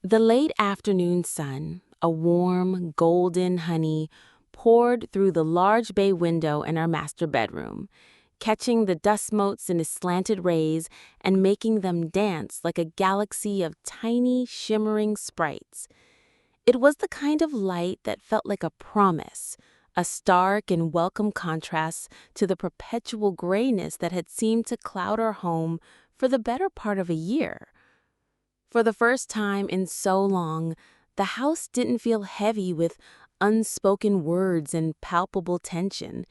The late afternoon sun, a warm, golden honey, poured through the large bay window in our master bedroom, catching the dust motes in its slanted rays and making them dance like a galaxy of tiny, shimmering sprites. It was the kind of light that felt like a promise, a stark and welcome contrast to the perpetual grayness that had seemed to cloud our home for the better part of a year. For the first time in so long, the house didn't feel heavy with unspoken words and palpable tension.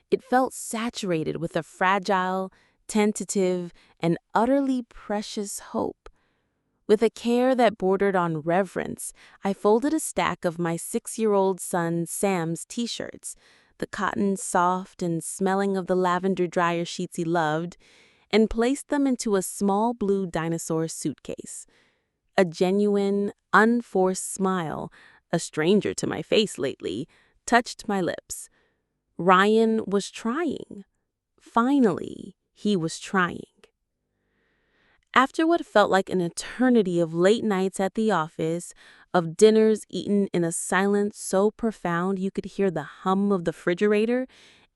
It felt saturated with a fragile, tentative, and utterly precious hope. With a care that bordered on reverence, I folded a stack of my 6-year-old son Sam's t-shirts, the cotton soft and smelling of the lavender dryer sheets he loved, and placed them into a small blue dinosaur suitcase. A genuine, unforced smile, a stranger to my face lately, touched my lips. Ryan was trying. Finally, he was trying. After what felt like an eternity of late nights at the office, of dinners eaten in a silence so profound you could hear the hum of the refrigerator,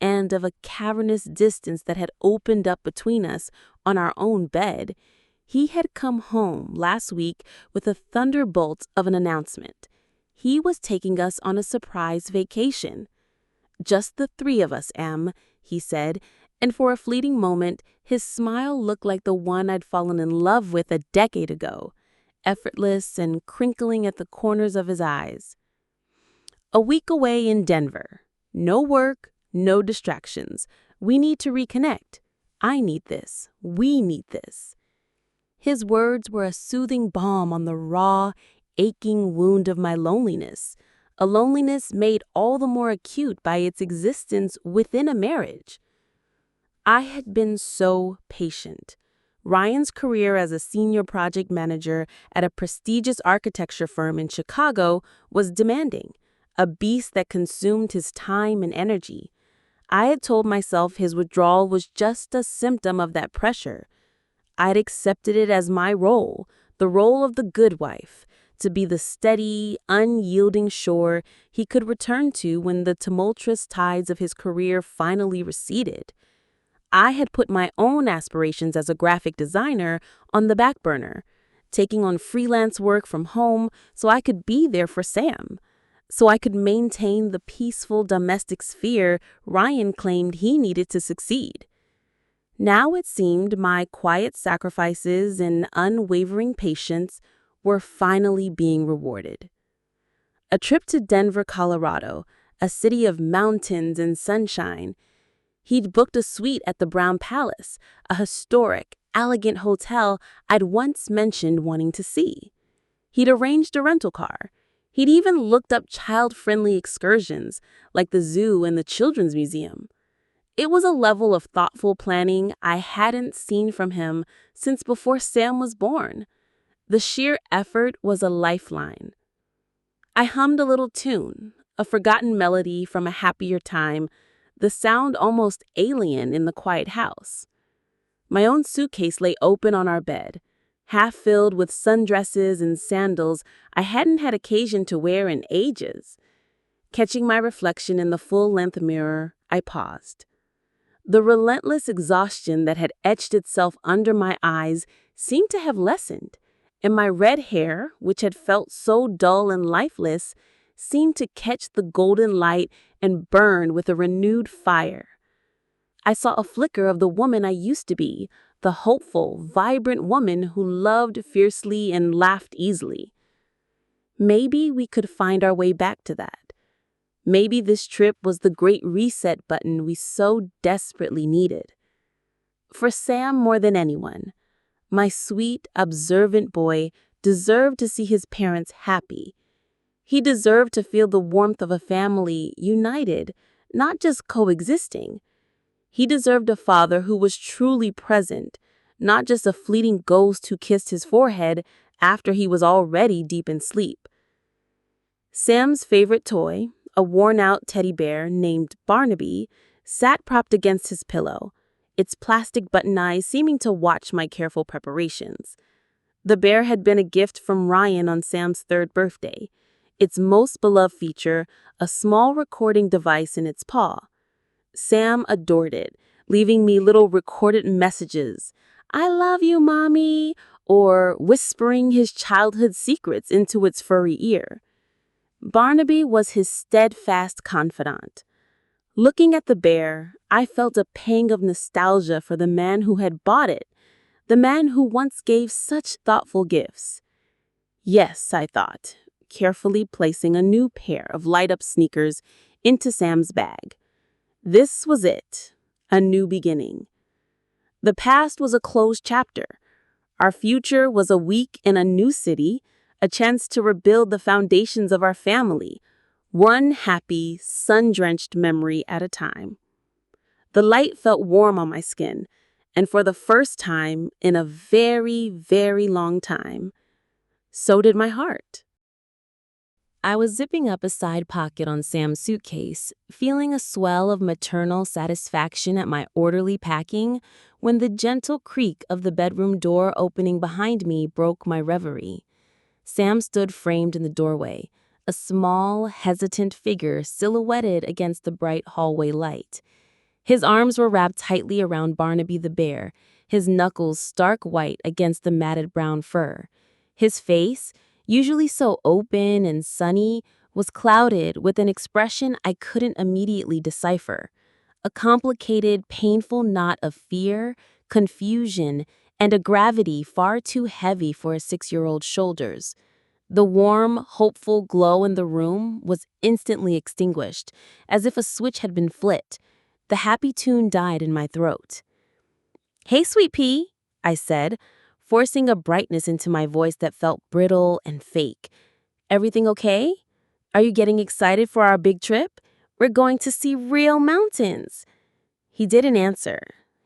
and of a cavernous distance that had opened up between us on our own bed, he had come home last week with a thunderbolt of an announcement. He was taking us on a surprise vacation. "Just the three of us, Em," he said, and for a fleeting moment, his smile looked like the one I'd fallen in love with a decade ago, effortless and crinkling at the corners of his eyes. "A week away in Denver. No work, no distractions. We need to reconnect. I need this. We need this." His words were a soothing balm on the raw, aching wound of my loneliness, a loneliness made all the more acute by its existence within a marriage. I had been so patient. Ryan's career as a senior project manager at a prestigious architecture firm in Chicago was demanding, a beast that consumed his time and energy. I had told myself his withdrawal was just a symptom of that pressure. I'd accepted it as my role, the role of the good wife, to be the steady, unyielding shore he could return to when the tumultuous tides of his career finally receded. I had put my own aspirations as a graphic designer on the back burner, taking on freelance work from home so I could be there for Sam, so I could maintain the peaceful domestic sphere Ryan claimed he needed to succeed. Now it seemed my quiet sacrifices and unwavering patience were finally being rewarded. A trip to Denver, Colorado, a city of mountains and sunshine. He'd booked a suite at the Brown Palace, a historic, elegant hotel I'd once mentioned wanting to see. He'd arranged a rental car. He'd even looked up child-friendly excursions like the zoo and the children's museum. It was a level of thoughtful planning I hadn't seen from him since before Sam was born. The sheer effort was a lifeline. I hummed a little tune, a forgotten melody from a happier time, the sound almost alien in the quiet house. My own suitcase lay open on our bed, half filled with sundresses and sandals I hadn't had occasion to wear in ages. Catching my reflection in the full-length mirror, I paused. The relentless exhaustion that had etched itself under my eyes seemed to have lessened, and my red hair, which had felt so dull and lifeless, seemed to catch the golden light and burn with a renewed fire. I saw a flicker of the woman I used to be, the hopeful, vibrant woman who loved fiercely and laughed easily. Maybe we could find our way back to that. Maybe this trip was the great reset button we so desperately needed. For Sam more than anyone, my sweet, observant boy deserved to see his parents happy. He deserved to feel the warmth of a family united, not just coexisting. He deserved a father who was truly present, not just a fleeting ghost who kissed his forehead after he was already deep in sleep. Sam's favorite toy, a worn-out teddy bear named Barnaby, sat propped against his pillow, its plastic button eyes seeming to watch my careful preparations. The bear had been a gift from Ryan on Sam's third birthday. Its most beloved feature, a small recording device in its paw. Sam adored it, leaving me little recorded messages. "I love you, Mommy," or whispering his childhood secrets into its furry ear. Barnaby was his steadfast confidant. Looking at the bear, I felt a pang of nostalgia for the man who had bought it, the man who once gave such thoughtful gifts. Yes, I thought, carefully placing a new pair of light-up sneakers into Sam's bag. This was it, a new beginning. The past was a closed chapter. Our future was a week in a new city, a chance to rebuild the foundations of our family, one happy, sun-drenched memory at a time. The light felt warm on my skin, and for the first time in a very, very long time, so did my heart. I was zipping up a side pocket on Sam's suitcase, feeling a swell of maternal satisfaction at my orderly packing, when the gentle creak of the bedroom door opening behind me broke my reverie. Sam stood framed in the doorway, a small, hesitant figure silhouetted against the bright hallway light. His arms were wrapped tightly around Barnaby the bear, his knuckles stark white against the matted brown fur. His face, usually so open and sunny, was clouded with an expression I couldn't immediately decipher. A complicated, painful knot of fear, confusion, and a gravity far too heavy for a 6-year-old's shoulders. The warm, hopeful glow in the room was instantly extinguished, as if a switch had been flipped. The happy tune died in my throat. "Hey, Sweet Pea," I said, forcing a brightness into my voice that felt brittle and fake. "Everything okay? Are you getting excited for our big trip? We're going to see real mountains." He didn't answer.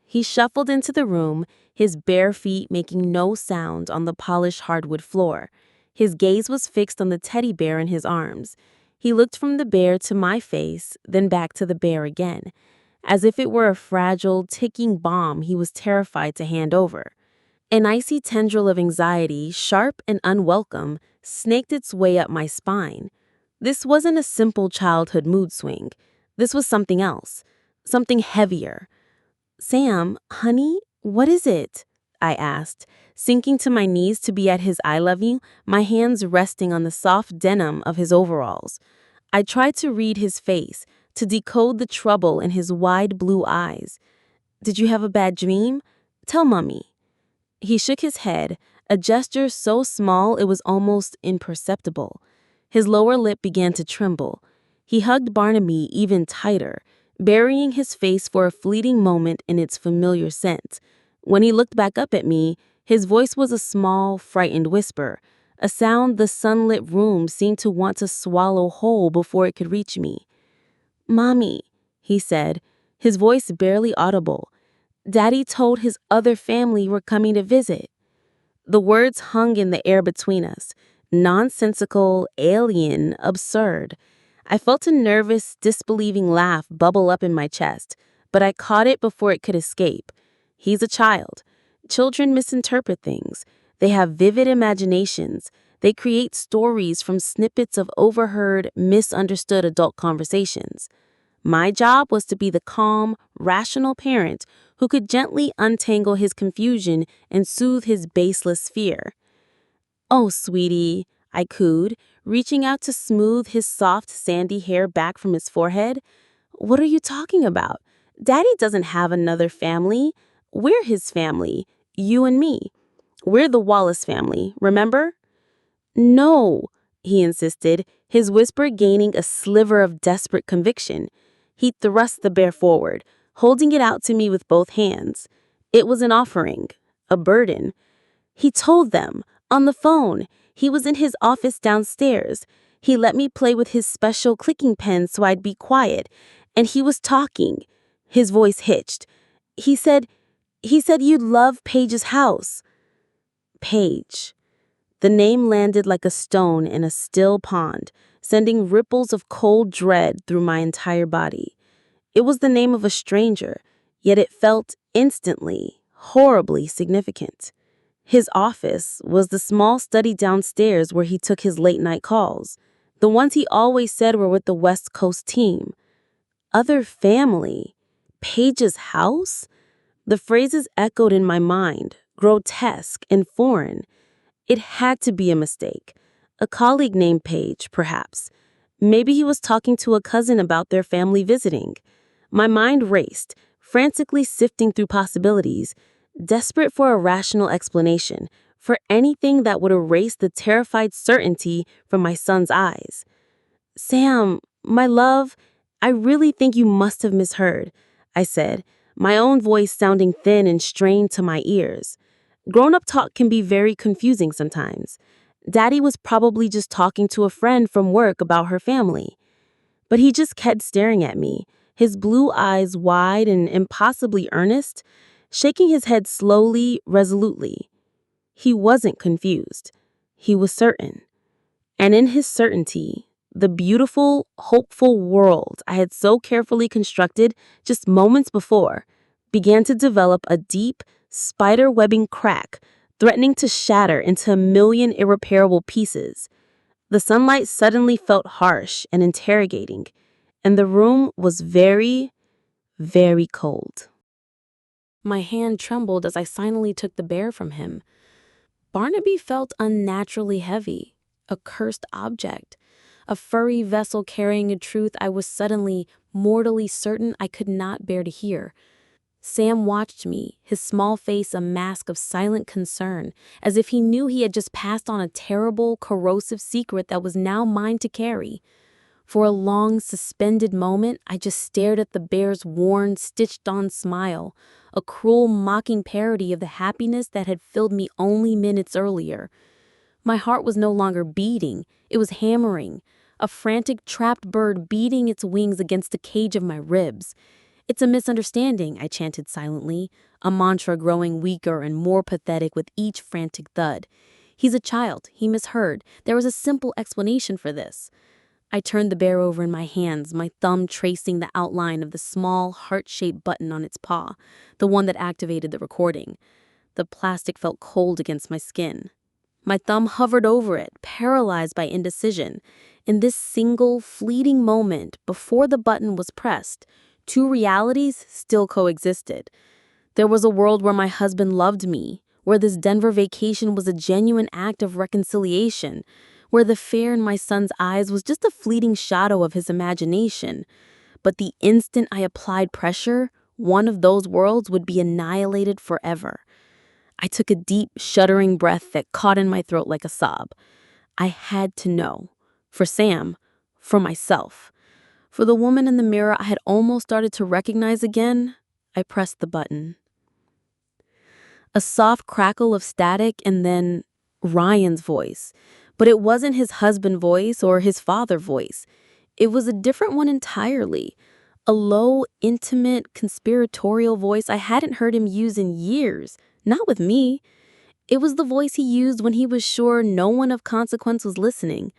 He shuffled into the room, his bare feet making no sound on the polished hardwood floor. His gaze was fixed on the teddy bear in his arms. He looked from the bear to my face, then back to the bear again, as if it were a fragile, ticking bomb he was terrified to hand over. An icy tendril of anxiety, sharp and unwelcome, snaked its way up my spine. This wasn't a simple childhood mood swing. This was something else, something heavier. "Sam, honey, what is it?" I asked, sinking to my knees to be at his "I love you," my hands resting on the soft denim of his overalls. I tried to read his face, to decode the trouble in his wide blue eyes. "Did you have a bad dream? Tell Mommy." He shook his head, a gesture so small it was almost imperceptible. His lower lip began to tremble. He hugged Barnaby even tighter, burying his face for a fleeting moment in its familiar scent. When he looked back up at me, his voice was a small, frightened whisper, a sound the sunlit room seemed to want to swallow whole before it could reach me. "Mommy," he said, his voice barely audible. "Daddy told his other family were coming to visit." The words hung in the air between us, nonsensical, alien, absurd. I felt a nervous, disbelieving laugh bubble up in my chest, but I caught it before it could escape. He's a child. Children misinterpret things. They have vivid imaginations. They create stories from snippets of overheard, misunderstood adult conversations. My job was to be the calm, rational parent who could gently untangle his confusion and soothe his baseless fear. "Oh, sweetie," I cooed, reaching out to smooth his soft, sandy hair back from his forehead. "What are you talking about? Daddy doesn't have another family. We're his family, you and me. We're the Wallace family, remember?" "No," he insisted, his whisper gaining a sliver of desperate conviction. He thrust the bear forward, holding it out to me with both hands. It was an offering, a burden. "He told them, on the phone. He was in his office downstairs. He let me play with his special clicking pen so I'd be quiet. And he was talking." His voice hitched. He said you'd love Paige's house." Paige. The name landed like a stone in a still pond, sending ripples of cold dread through my entire body. It was the name of a stranger, yet it felt instantly, horribly significant. His office was the small study downstairs where he took his late-night calls. The ones he always said were with the West Coast team. Other family. Paige's house? The phrases echoed in my mind, grotesque and foreign. It had to be a mistake. A colleague named Paige, perhaps. Maybe he was talking to a cousin about their family visiting. My mind raced, frantically sifting through possibilities, desperate for a rational explanation, for anything that would erase the terrified certainty from my son's eyes. Sam, my love, I really think you must have misheard, I said, my own voice sounding thin and strained to my ears. Grown-up talk can be very confusing sometimes. Daddy was probably just talking to a friend from work about her family. But he just kept staring at me, his blue eyes wide and impossibly earnest, shaking his head slowly, resolutely. He wasn't confused. He was certain. And in his certainty, the beautiful, hopeful world I had so carefully constructed just moments before began to develop a deep, spider-webbing crack, threatening to shatter into a million irreparable pieces. The sunlight suddenly felt harsh and interrogating, and the room was very, very cold. My hand trembled as I silently took the bear from him. Barnaby felt unnaturally heavy, a cursed object, a furry vessel carrying a truth I was suddenly, mortally certain I could not bear to hear. Sam watched me, his small face a mask of silent concern, as if he knew he had just passed on a terrible, corrosive secret that was now mine to carry. For a long, suspended moment, I just stared at the bear's worn, stitched-on smile, a cruel, mocking parody of the happiness that had filled me only minutes earlier. My heart was no longer beating, it was hammering, a frantic, trapped bird beating its wings against the cage of my ribs. "It's a misunderstanding," I chanted silently, a mantra growing weaker and more pathetic with each frantic thud. "He's a child, he misheard. There was a simple explanation for this." I turned the bear over in my hands, my thumb tracing the outline of the small, heart-shaped button on its paw, the one that activated the recording. The plastic felt cold against my skin. My thumb hovered over it, paralyzed by indecision. In this single, fleeting moment, before the button was pressed, two realities still coexisted. There was a world where my husband loved me, where this Denver vacation was a genuine act of reconciliation, where the fear in my son's eyes was just a fleeting shadow of his imagination. But the instant I applied pressure, one of those worlds would be annihilated forever. I took a deep, shuddering breath that caught in my throat like a sob. I had to know. For Sam, for myself. For the woman in the mirror I had almost started to recognize again, I pressed the button. A soft crackle of static and then Ryan's voice. But it wasn't his husband voice or his father voice. It was a different one entirely. A low, intimate, conspiratorial voice I hadn't heard him use in years. Not with me. It was the voice he used when he was sure no one of consequence was listening.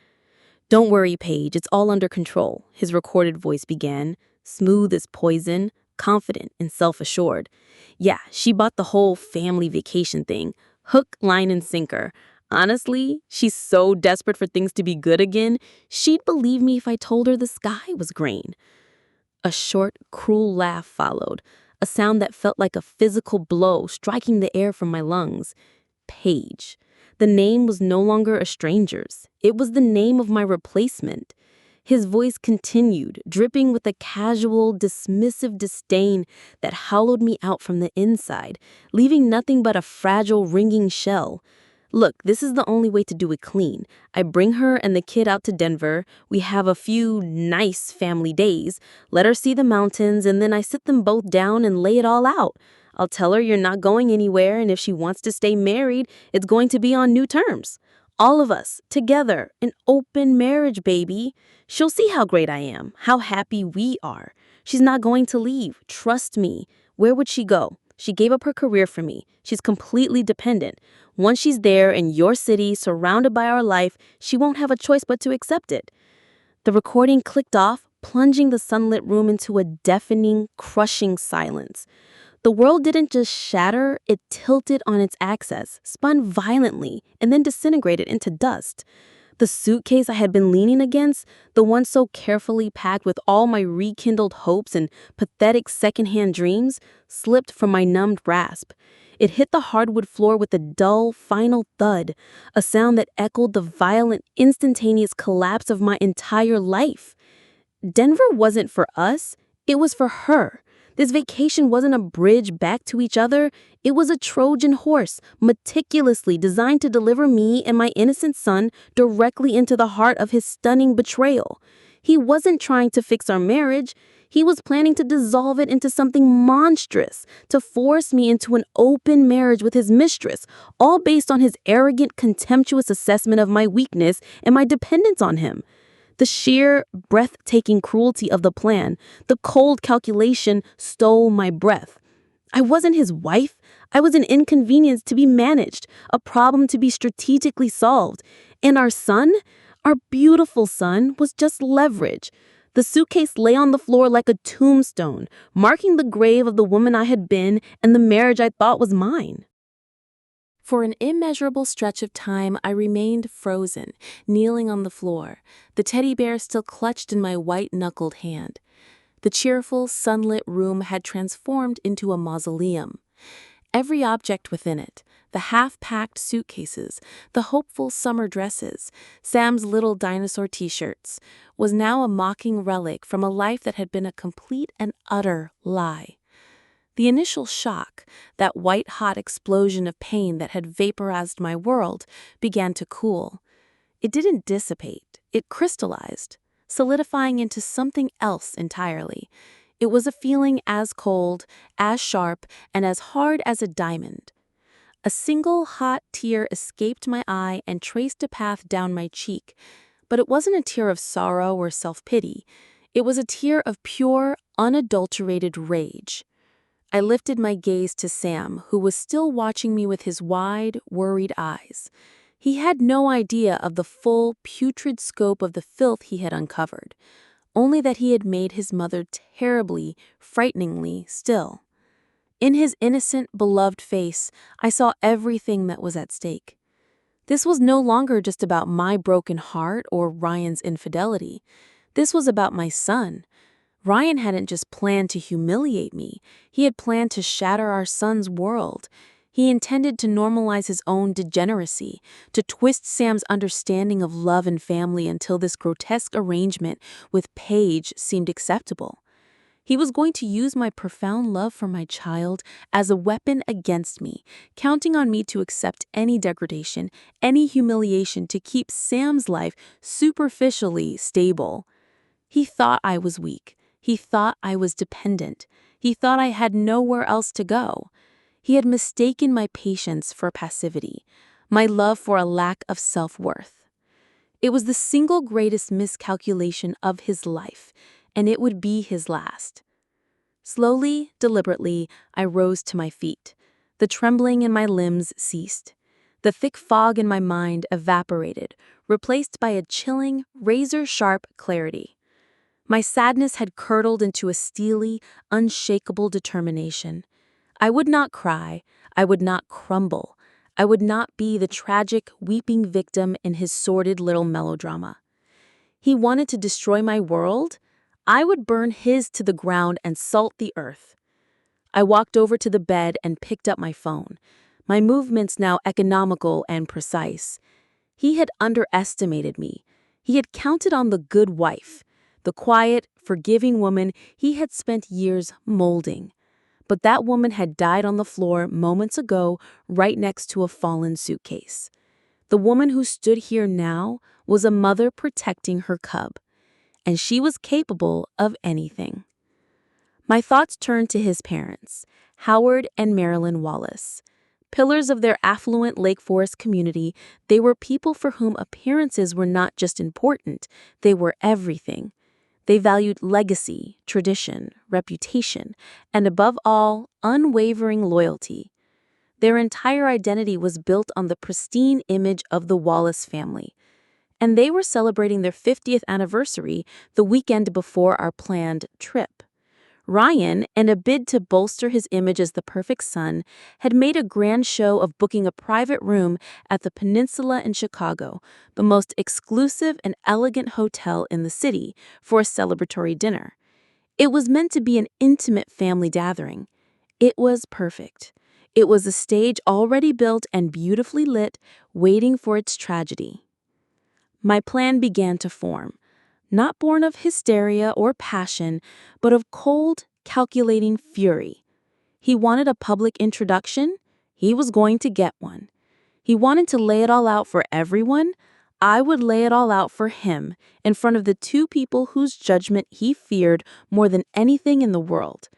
"Don't worry, Paige, it's all under control," his recorded voice began, smooth as poison, confident and self-assured. "Yeah, she bought the whole family vacation thing. Hook, line, and sinker. Honestly, she's so desperate for things to be good again, she'd believe me if I told her the sky was green." A short, cruel laugh followed, a sound that felt like a physical blow striking the air from my lungs. Paige. The name was no longer a stranger's. It was the name of my replacement. His voice continued, dripping with a casual, dismissive disdain that hollowed me out from the inside, leaving nothing but a fragile, ringing shell. "Look, this is the only way to do it clean. I bring her and the kid out to Denver. We have a few nice family days. Let her see the mountains, and then I sit them both down and lay it all out. I'll tell her you're not going anywhere, and if she wants to stay married, it's going to be on new terms. All of us, together, an open marriage, baby. She'll see how great I am, how happy we are. She's not going to leave. Trust me. Where would she go? She gave up her career for me. She's completely dependent. Once she's there in your city, surrounded by our life, she won't have a choice but to accept it." The recording clicked off, plunging the sunlit room into a deafening, crushing silence. The world didn't just shatter, it tilted on its axis, spun violently, and then disintegrated into dust. The suitcase I had been leaning against, the one so carefully packed with all my rekindled hopes and pathetic secondhand dreams, slipped from my numbed grasp. It hit the hardwood floor with a dull, final thud, a sound that echoed the violent, instantaneous collapse of my entire life. Denver wasn't for us, it was for her. This vacation wasn't a bridge back to each other, it was a Trojan horse, meticulously designed to deliver me and my innocent son directly into the heart of his stunning betrayal. He wasn't trying to fix our marriage, he was planning to dissolve it into something monstrous, to force me into an open marriage with his mistress, all based on his arrogant, contemptuous assessment of my weakness and my dependence on him. The sheer, breathtaking cruelty of the plan, the cold calculation stole my breath. I wasn't his wife. I was an inconvenience to be managed, a problem to be strategically solved. And our son, our beautiful son, was just leverage. The suitcase lay on the floor like a tombstone, marking the grave of the woman I had been and the marriage I thought was mine. For an immeasurable stretch of time, I remained frozen, kneeling on the floor, the teddy bear still clutched in my white-knuckled hand. The cheerful, sunlit room had transformed into a mausoleum. Every object within it, the half-packed suitcases, the hopeful summer dresses, Sam's little dinosaur t-shirts, was now a mocking relic from a life that had been a complete and utter lie. The initial shock, that white-hot explosion of pain that had vaporized my world, began to cool. It didn't dissipate, it crystallized, solidifying into something else entirely. It was a feeling as cold, as sharp, and as hard as a diamond. A single hot tear escaped my eye and traced a path down my cheek, but it wasn't a tear of sorrow or self-pity. It was a tear of pure, unadulterated rage. I lifted my gaze to Sam, who was still watching me with his wide, worried eyes. He had no idea of the full, putrid scope of the filth he had uncovered, only that he had made his mother terribly, frighteningly still. In his innocent, beloved face, I saw everything that was at stake. This was no longer just about my broken heart or Ryan's infidelity. This was about my son. Ryan hadn't just planned to humiliate me, he had planned to shatter our son's world. He intended to normalize his own degeneracy, to twist Sam's understanding of love and family until this grotesque arrangement with Paige seemed acceptable. He was going to use my profound love for my child as a weapon against me, counting on me to accept any degradation, any humiliation to keep Sam's life superficially stable. He thought I was weak. He thought I was dependent. He thought I had nowhere else to go. He had mistaken my patience for passivity, my love for a lack of self-worth. It was the single greatest miscalculation of his life, and it would be his last. Slowly, deliberately, I rose to my feet. The trembling in my limbs ceased. The thick fog in my mind evaporated, replaced by a chilling, razor-sharp clarity. My sadness had curdled into a steely, unshakable determination. I would not cry, I would not crumble, I would not be the tragic, weeping victim in his sordid little melodrama. He wanted to destroy my world? I would burn his to the ground and salt the earth. I walked over to the bed and picked up my phone, my movements now economical and precise. He had underestimated me. He had counted on the good wife, the quiet, forgiving woman he had spent years molding. But that woman had died on the floor moments ago, right next to a fallen suitcase. The woman who stood here now was a mother protecting her cub, and she was capable of anything. My thoughts turned to his parents, Howard and Marilyn Wallace. Pillars of their affluent Lake Forest community, they were people for whom appearances were not just important, they were everything. They valued legacy, tradition, reputation, and above all, unwavering loyalty. Their entire identity was built on the pristine image of the Wallace family. And they were celebrating their 50th anniversary the weekend before our planned trip. Ryan, in a bid to bolster his image as the perfect son, had made a grand show of booking a private room at the Peninsula in Chicago, the most exclusive and elegant hotel in the city, for a celebratory dinner. It was meant to be an intimate family gathering. It was perfect. It was a stage already built and beautifully lit, waiting for its tragedy. My plan began to form, not born of hysteria or passion, but of cold, calculating fury. He wanted a public introduction. He was going to get one. He wanted to lay it all out for everyone. I would lay it all out for him, in front of the two people whose judgment he feared more than anything in the world.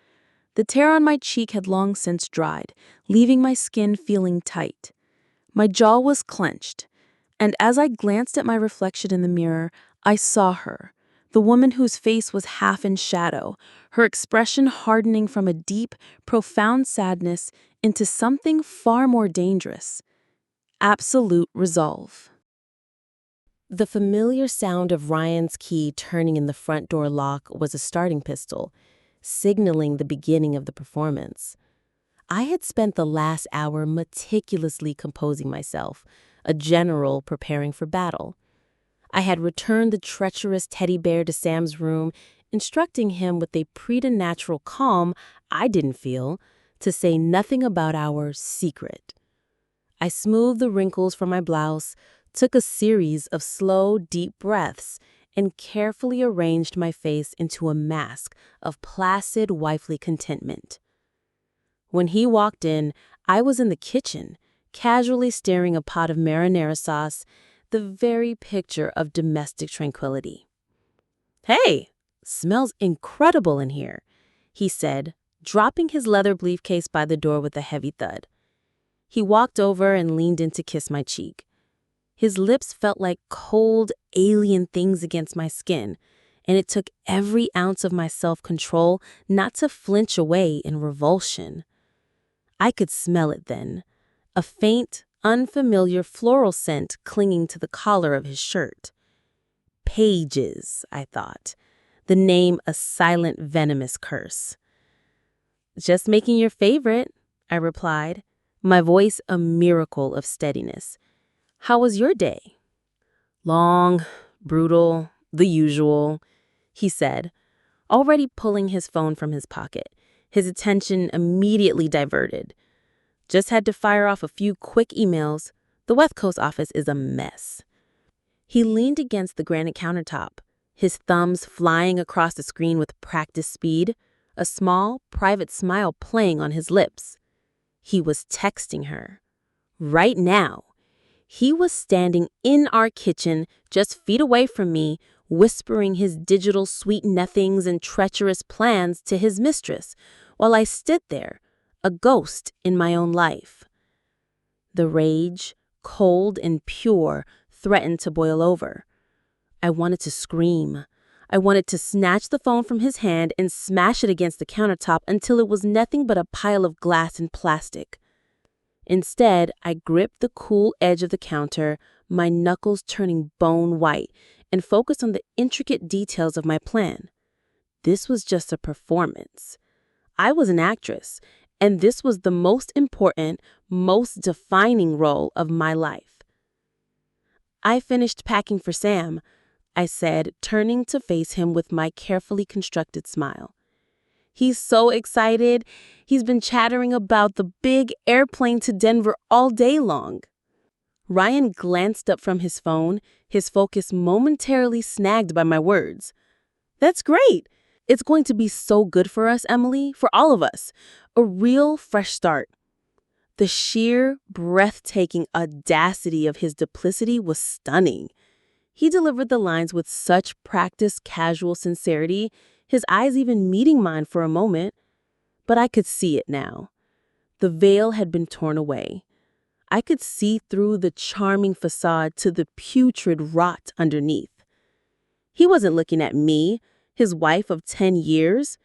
The tear on my cheek had long since dried, leaving my skin feeling tight. My jaw was clenched, and as I glanced at my reflection in the mirror, I saw her, the woman whose face was half in shadow, her expression hardening from a deep, profound sadness into something far more dangerous: absolute resolve. The familiar sound of Ryan's key turning in the front door lock was a starting pistol, signaling the beginning of the performance. I had spent the last hour meticulously composing myself, a general preparing for battle. I had returned the treacherous teddy bear to Sam's room, instructing him with a preternatural calm I didn't feel to say nothing about our secret. I smoothed the wrinkles from my blouse, took a series of slow, deep breaths, and carefully arranged my face into a mask of placid, wifely contentment. When he walked in, I was in the kitchen, casually stirring a pot of marinara sauce, the very picture of domestic tranquility. "Hey, smells incredible in here," he said, dropping his leather briefcase by the door with a heavy thud. He walked over and leaned in to kiss my cheek. His lips felt like cold, alien things against my skin, and it took every ounce of my self-control not to flinch away in revulsion. I could smell it then, a faint, unfamiliar floral scent clinging to the collar of his shirt. Pages, I thought, the name a silent, venomous curse. "Just making your favorite," I replied, my voice a miracle of steadiness. "How was your day?" "Long, brutal, the usual," he said, already pulling his phone from his pocket, his attention immediately diverted. "Just had to fire off a few quick emails. The West Coast office is a mess." He leaned against the granite countertop, his thumbs flying across the screen with practiced speed, a small, private smile playing on his lips. He was texting her. Right now. He was standing in our kitchen, just feet away from me, whispering his digital sweet nothings and treacherous plans to his mistress, while I stood there, a ghost in my own life. The rage, cold and pure, threatened to boil over. I wanted to scream. I wanted to snatch the phone from his hand and smash it against the countertop until it was nothing but a pile of glass and plastic. Instead, I gripped the cool edge of the counter, my knuckles turning bone white, and focused on the intricate details of my plan. This was just a performance. I was an actress, and this was the most important, most defining role of my life. "I finished packing for Sam," I said, turning to face him with my carefully constructed smile. "He's so excited. He's been chattering about the big airplane to Denver all day long." Ryan glanced up from his phone, his focus momentarily snagged by my words. "That's great. It's going to be so good for us, Emily, for all of us. A real fresh start." The sheer, breathtaking audacity of his duplicity was stunning. He delivered the lines with such practiced, casual sincerity, his eyes even meeting mine for a moment. But I could see it now. The veil had been torn away. I could see through the charming facade to the putrid rot underneath. He wasn't looking at me, his wife of 10 years.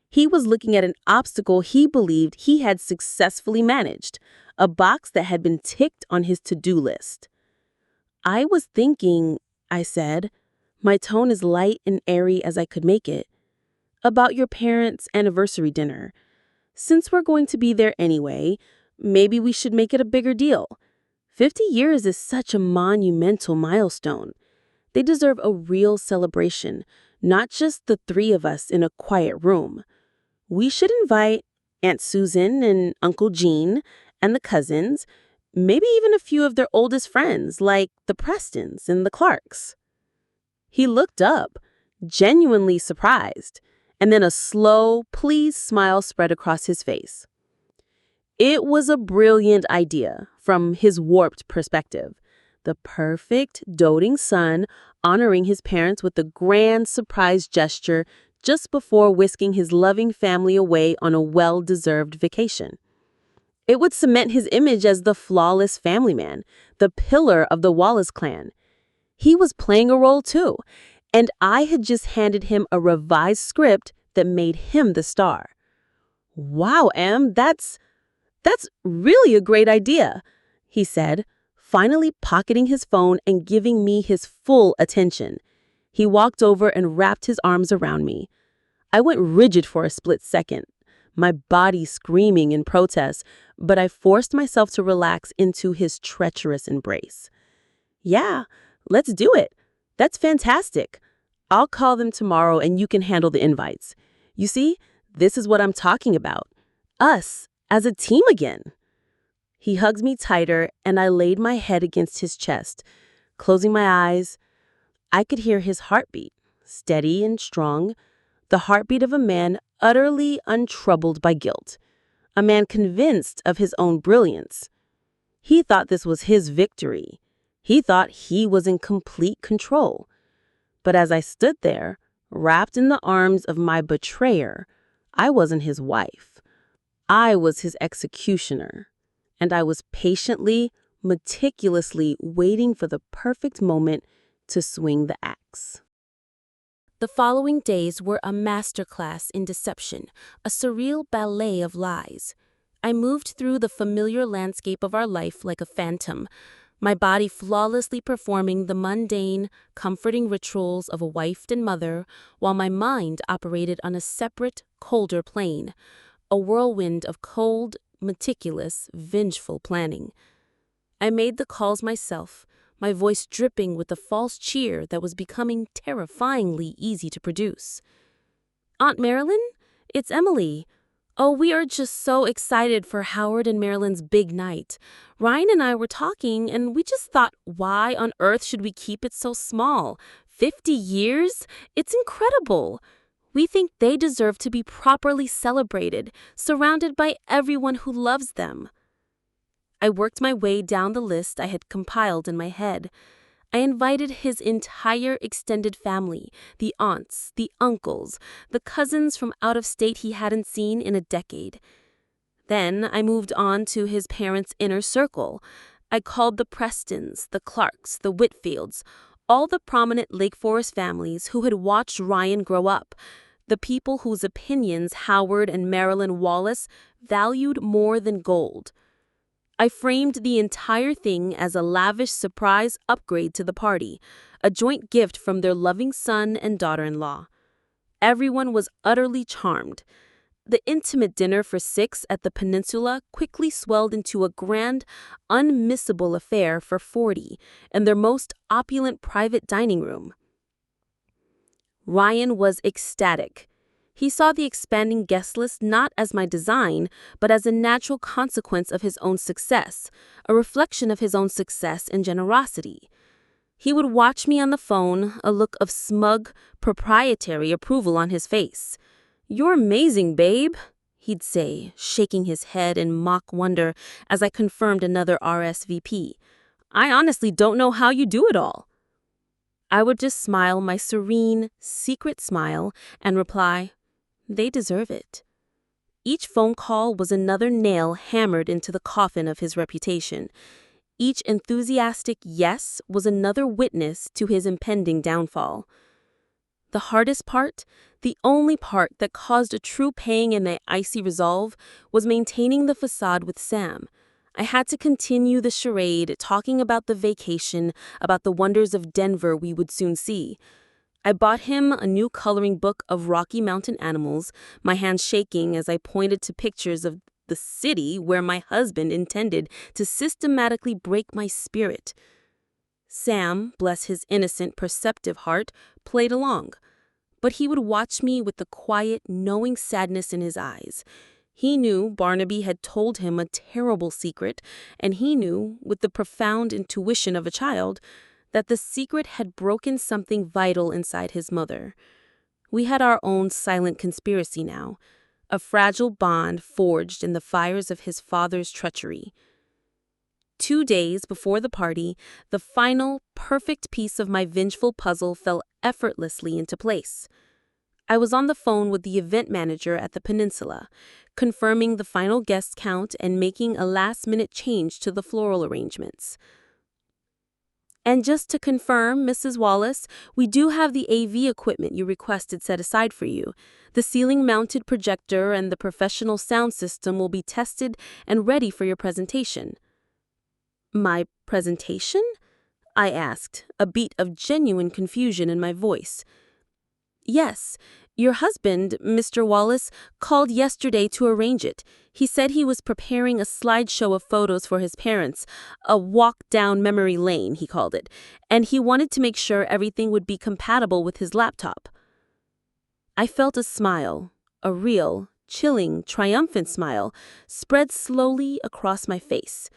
He was looking at an obstacle he believed he had successfully managed, a box that had been ticked on his to-do list. "I was thinking," I said, my tone as light and airy as I could make it, About your parents' anniversary dinner. Since we're going to be there anyway, maybe we should make it a bigger deal. 50 years is such a monumental milestone. They deserve a real celebration, not just the three of us in a quiet room. We should invite Aunt Susan and Uncle Gene and the cousins, maybe even a few of their oldest friends, like the Prestons and the Clarks. He looked up, genuinely surprised, and then a slow, pleased smile spread across his face. It was a brilliant idea from his warped perspective. The perfect, doting son honoring his parents with a grand surprise gesture just before whisking his loving family away on a well-deserved vacation. It would cement his image as the flawless family man, the pillar of the Wallace clan. He was playing a role too, and I had just handed him a revised script that made him the star. "Wow, Em, that's really a great idea," he said, finally pocketing his phone and giving me his full attention. He walked over and wrapped his arms around me. I went rigid for a split second, my body screaming in protest, but I forced myself to relax into his treacherous embrace. "Yeah, let's do it. That's fantastic. I'll call them tomorrow and you can handle the invites. You see, this is what I'm talking about. Us as a team again." He hugged me tighter and I laid my head against his chest. Closing my eyes, I could hear his heartbeat, steady and strong, the heartbeat of a man utterly untroubled by guilt, a man convinced of his own brilliance. He thought this was his victory. He thought he was in complete control. But as I stood there, wrapped in the arms of my betrayer, I wasn't his wife. I was his executioner, and I was patiently, meticulously waiting for the perfect moment to swing the axe. The following days were a masterclass in deception, a surreal ballet of lies. I moved through the familiar landscape of our life like a phantom, my body flawlessly performing the mundane, comforting rituals of a wife and mother, while my mind operated on a separate, colder plane, a whirlwind of cold, meticulous, vengeful planning. I made the calls myself, my voice dripping with the false cheer that was becoming terrifyingly easy to produce. "Aunt Marilyn, it's Emily. Oh, we are just so excited for Howard and Marilyn's big night. Ryan and I were talking, and we just thought, why on earth should we keep it so small? 50 years? It's incredible. We think they deserve to be properly celebrated, surrounded by everyone who loves them." I worked my way down the list I had compiled in my head. I invited his entire extended family, the aunts, the uncles, the cousins from out of state he hadn't seen in a decade. Then I moved on to his parents' inner circle. I called the Prestons, the Clarks, the Whitfields, all the prominent Lake Forest families who had watched Ryan grow up, the people whose opinions Howard and Marilyn Wallace valued more than gold. I framed the entire thing as a lavish surprise upgrade to the party, a joint gift from their loving son and daughter-in-law. Everyone was utterly charmed. The intimate dinner for 6 at the Peninsula quickly swelled into a grand, unmissable affair for 40 in their most opulent private dining room. Ryan was ecstatic. He saw the expanding guest list not as my design, but as a natural consequence of his own success, a reflection of his own success and generosity. He would watch me on the phone, a look of smug, proprietary approval on his face. "You're amazing, babe," he'd say, shaking his head in mock wonder as I confirmed another RSVP. "I honestly don't know how you do it all." I would just smile my serene, secret smile and reply, "They deserve it." Each phone call was another nail hammered into the coffin of his reputation. Each enthusiastic yes was another witness to his impending downfall. The hardest part, the only part that caused a true pang in my icy resolve, was maintaining the facade with Sam. I had to continue the charade, talking about the vacation, about the wonders of Denver we would soon see. I bought him a new coloring book of Rocky Mountain animals, my hands shaking as I pointed to pictures of the city where my husband intended to systematically break my spirit. Sam, bless his innocent, perceptive heart, played along. But he would watch me with the quiet, knowing sadness in his eyes. He knew Barnaby had told him a terrible secret, and he knew, with the profound intuition of a child, that the secret had broken something vital inside his mother. We had our own silent conspiracy now, a fragile bond forged in the fires of his father's treachery. 2 days before the party, the final, perfect piece of my vengeful puzzle fell effortlessly into place. I was on the phone with the event manager at the Peninsula, confirming the final guest count and making a last-minute change to the floral arrangements. And just to confirm, Mrs. Wallace, we do have the AV equipment you requested set aside for you. The ceiling-mounted projector and the professional sound system will be tested and ready for your presentation. My presentation? I asked, a beat of genuine confusion in my voice. Yes, your husband, Mr. Wallace, called yesterday to arrange it. He said he was preparing a slideshow of photos for his parents, a walk down memory lane, he called it, and he wanted to make sure everything would be compatible with his laptop. I felt a smile, a real, chilling, triumphant smile, spread slowly across my face.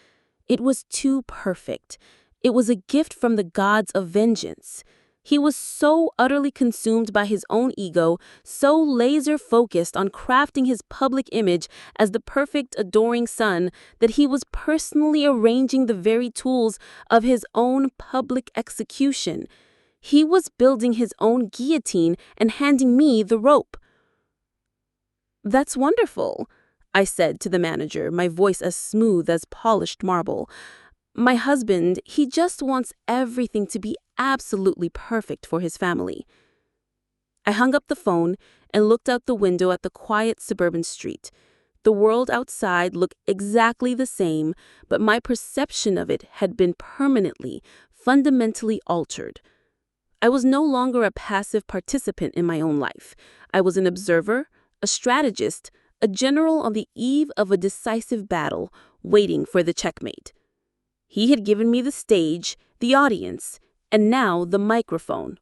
It was too perfect. It was a gift from the gods of vengeance. He was so utterly consumed by his own ego, so laser-focused on crafting his public image as the perfect, adoring son, that he was personally arranging the very tools of his own public execution. He was building his own guillotine and handing me the rope. "That's wonderful," I said to the manager, my voice as smooth as polished marble. "My husband, he just wants everything to be absolutely perfect for his family." I hung up the phone and looked out the window at the quiet suburban street. The world outside looked exactly the same, but my perception of it had been permanently, fundamentally altered. I was no longer a passive participant in my own life. I was an observer, a strategist, a general on the eve of a decisive battle, waiting for the checkmate. He had given me the stage, the audience, and now the microphone.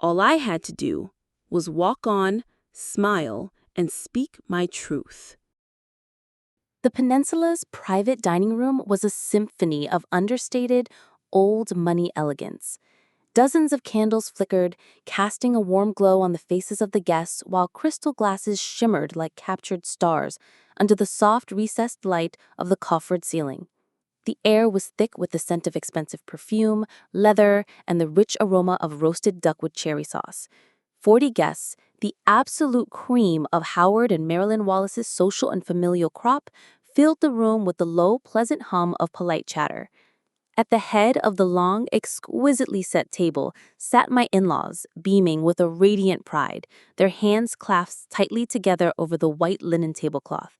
All I had to do was walk on, smile, and speak my truth. The Peninsula's private dining room was a symphony of understated, old money elegance. Dozens of candles flickered, casting a warm glow on the faces of the guests, while crystal glasses shimmered like captured stars under the soft, recessed light of the coffered ceiling. The air was thick with the scent of expensive perfume, leather, and the rich aroma of roasted duck with cherry sauce. 40 guests, the absolute cream of Howard and Marilyn Wallace's social and familial crop, filled the room with the low, pleasant hum of polite chatter. At the head of the long, exquisitely set table sat my in-laws, beaming with a radiant pride, their hands clasped tightly together over the white linen tablecloth.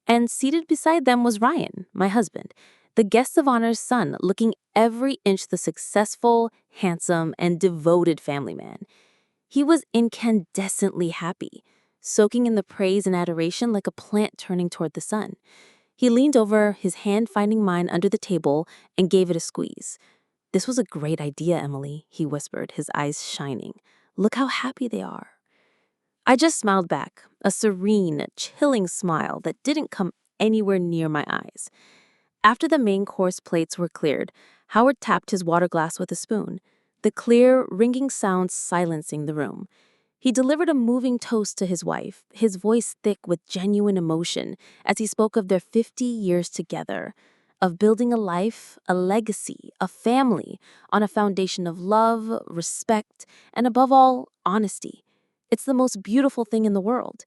And seated beside them was Ryan, my husband, the guest of honor's son, looking every inch the successful, handsome, and devoted family man. He was incandescently happy, soaking in the praise and adoration like a plant turning toward the sun. He leaned over, his hand finding mine under the table, and gave it a squeeze. "This was a great idea, Emily," he whispered, his eyes shining. "Look how happy they are." I just smiled back, a serene, chilling smile that didn't come anywhere near my eyes. After the main course plates were cleared, Howard tapped his water glass with a spoon, the clear, ringing sound silencing the room. He delivered a moving toast to his wife, his voice thick with genuine emotion, as he spoke of their 50 years together, of building a life, a legacy, a family, on a foundation of love, respect, and above all, honesty. It's the most beautiful thing in the world.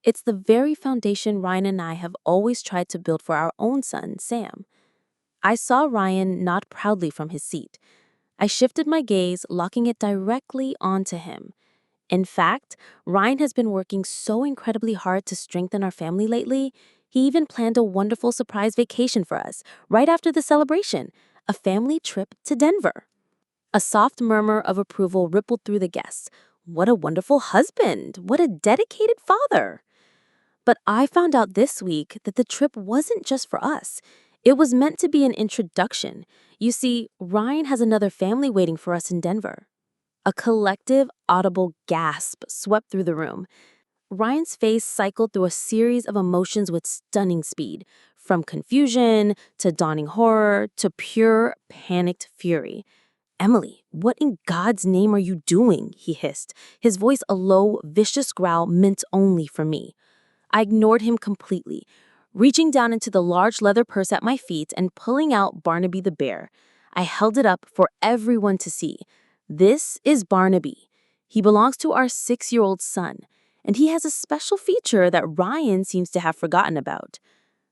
It's the very foundation Ryan and I have always tried to build for our own son, Sam. I saw Ryan nod proudly from his seat. I shifted my gaze, locking it directly onto him. In fact, Ryan has been working so incredibly hard to strengthen our family lately, he even planned a wonderful surprise vacation for us right after the celebration, a family trip to Denver. A soft murmur of approval rippled through the guests. What a wonderful husband! What a dedicated father! But I found out this week that the trip wasn't just for us. It was meant to be an introduction. You see, Ryan has another family waiting for us in Denver. A collective, audible gasp swept through the room. Ryan's face cycled through a series of emotions with stunning speed, from confusion to dawning horror to pure, panicked fury. Emily, what in God's name are you doing? He hissed, his voice a low, vicious growl meant only for me. I ignored him completely, reaching down into the large leather purse at my feet and pulling out Barnaby the bear. I held it up for everyone to see. This is Barnaby. He belongs to our 6-year-old son, and he has a special feature that Ryan seems to have forgotten about.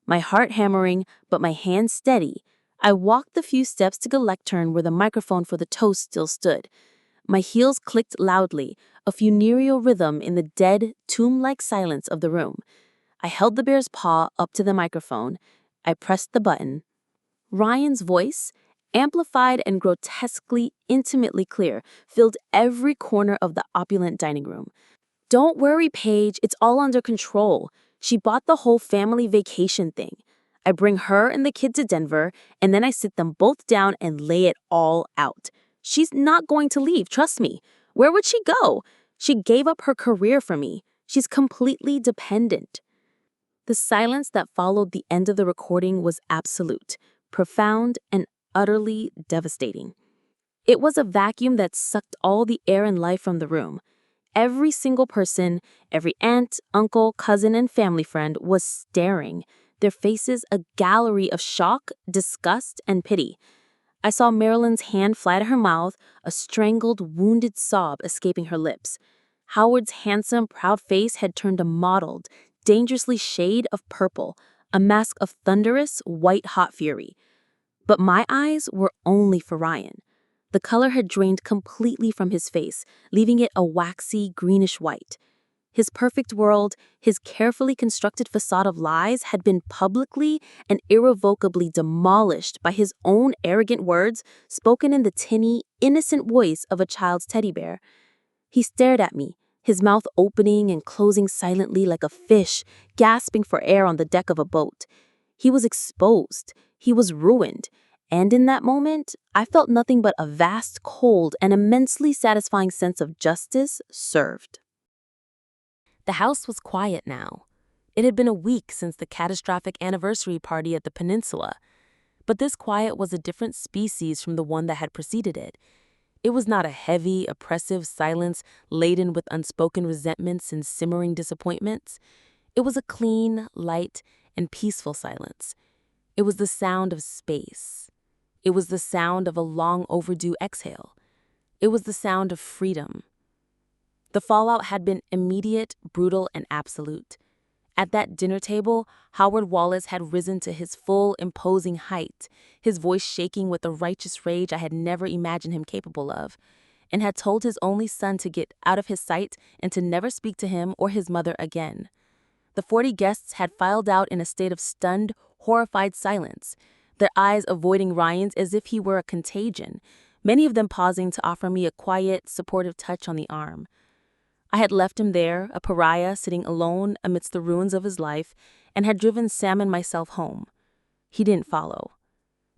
My heart hammering, but my hands steady, I walked the few steps to the lectern where the microphone for the toast still stood. My heels clicked loudly, a funereal rhythm in the dead, tomb-like silence of the room. I held the bear's paw up to the microphone. I pressed the button. Ryan's voice, amplified and grotesquely, intimately clear, filled every corner of the opulent dining room. Don't worry, Paige, it's all under control. She bought the whole family vacation thing. I bring her and the kid to Denver, and then I sit them both down and lay it all out. She's not going to leave, trust me. Where would she go? She gave up her career for me. She's completely dependent. The silence that followed the end of the recording was absolute, profound, and utterly devastating. It was a vacuum that sucked all the air and life from the room. Every single person, every aunt, uncle, cousin, and family friend was staring, their faces a gallery of shock, disgust, and pity. I saw Marilyn's hand fly to her mouth, a strangled, wounded sob escaping her lips. Howard's handsome, proud face had turned a mottled, dangerously shade of purple, a mask of thunderous, white-hot fury. But my eyes were only for Ryan. The color had drained completely from his face, leaving it a waxy, greenish white. His perfect world, his carefully constructed facade of lies, had been publicly and irrevocably demolished by his own arrogant words spoken in the tinny, innocent voice of a child's teddy bear. He stared at me, his mouth opening and closing silently like a fish, gasping for air on the deck of a boat. He was exposed. He was ruined. And in that moment, I felt nothing but a vast, cold, and immensely satisfying sense of justice served. The house was quiet now. It had been a week since the catastrophic anniversary party at the peninsula. But this quiet was a different species from the one that had preceded it. It was not a heavy, oppressive silence laden with unspoken resentments and simmering disappointments. It was a clean, light, and peaceful silence. It was the sound of space. It was the sound of a long overdue exhale. It was the sound of freedom. The fallout had been immediate, brutal, and absolute. At that dinner table, Howard Wallace had risen to his full, imposing height, his voice shaking with a righteous rage I had never imagined him capable of, and had told his only son to get out of his sight and to never speak to him or his mother again. The 40 guests had filed out in a state of stunned, horrified silence, their eyes avoiding Ryan's as if he were a contagion, many of them pausing to offer me a quiet, supportive touch on the arm. I had left him there, a pariah sitting alone amidst the ruins of his life, and had driven Sam and myself home. He didn't follow.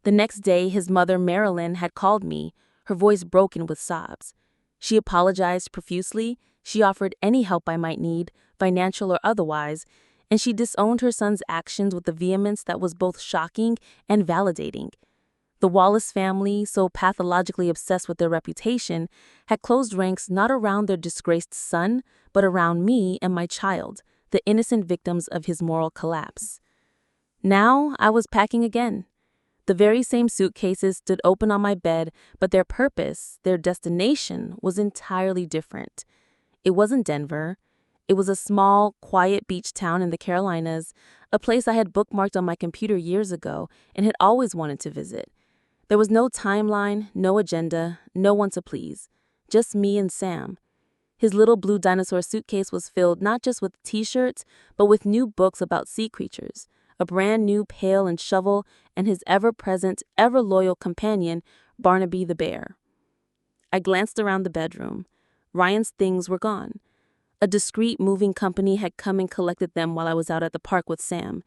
The next day, his mother, Marilyn, had called me, her voice broken with sobs. She apologized profusely, she offered any help I might need, financial or otherwise, and she disowned her son's actions with a vehemence that was both shocking and validating. The Wallace family, so pathologically obsessed with their reputation, had closed ranks not around their disgraced son, but around me and my child, the innocent victims of his moral collapse. Now I was packing again. The very same suitcases stood open on my bed, but their purpose, their destination, was entirely different. It wasn't Denver. It was a small, quiet beach town in the Carolinas, a place I had bookmarked on my computer years ago and had always wanted to visit. There was no timeline, no agenda, no one to please. Just me and Sam. His little blue dinosaur suitcase was filled not just with t-shirts, but with new books about sea creatures, a brand new pail and shovel, and his ever-present, ever-loyal companion, Barnaby the bear. I glanced around the bedroom. Ryan's things were gone. A discreet moving company had come and collected them while I was out at the park with Sam.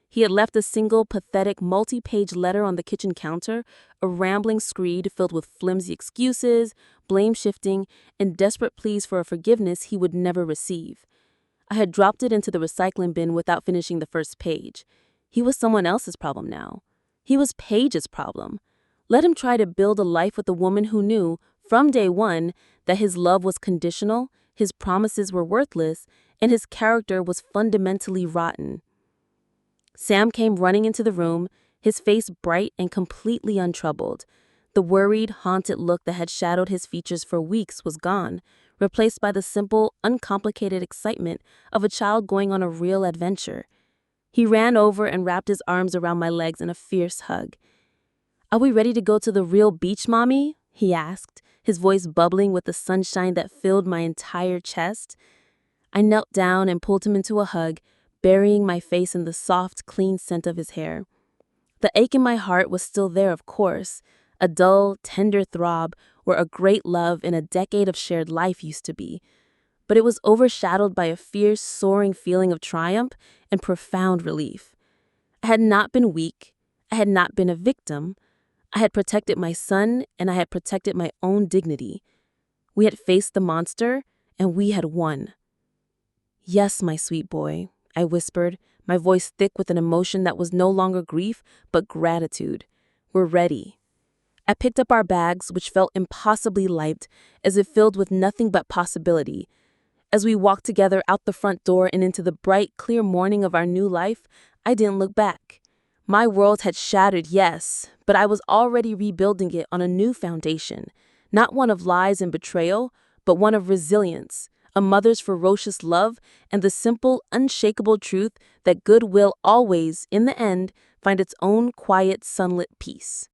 He had left a single, pathetic, multi-page letter on the kitchen counter, a rambling screed filled with flimsy excuses, blame-shifting, and desperate pleas for a forgiveness he would never receive. I had dropped it into the recycling bin without finishing the first page. He was someone else's problem now. He was Paige's problem. Let him try to build a life with a woman who knew, from day one, that his love was conditional, his promises were worthless, and his character was fundamentally rotten. Sam came running into the room, his face bright and completely untroubled. The worried, haunted look that had shadowed his features for weeks was gone, replaced by the simple, uncomplicated excitement of a child going on a real adventure. He ran over and wrapped his arms around my legs in a fierce hug. "Are we ready to go to the real beach, Mommy?" he asked, his voice bubbling with the sunshine that filled my entire chest. I knelt down and pulled him into a hug, burying my face in the soft, clean scent of his hair. The ache in my heart was still there, of course, a dull, tender throb where a great love and a decade of shared life used to be. But it was overshadowed by a fierce, soaring feeling of triumph and profound relief. I had not been weak. I had not been a victim. I had protected my son, and I had protected my own dignity. We had faced the monster, and we had won. "Yes, my sweet boy," I whispered, my voice thick with an emotion that was no longer grief, but gratitude. "We're ready." I picked up our bags, which felt impossibly light, as if filled with nothing but possibility. As we walked together out the front door and into the bright, clear morning of our new life, I didn't look back. My world had shattered, yes, but I was already rebuilding it on a new foundation, not one of lies and betrayal, but one of resilience, a mother's ferocious love, and the simple, unshakable truth that good will always, in the end, find its own quiet, sunlit peace.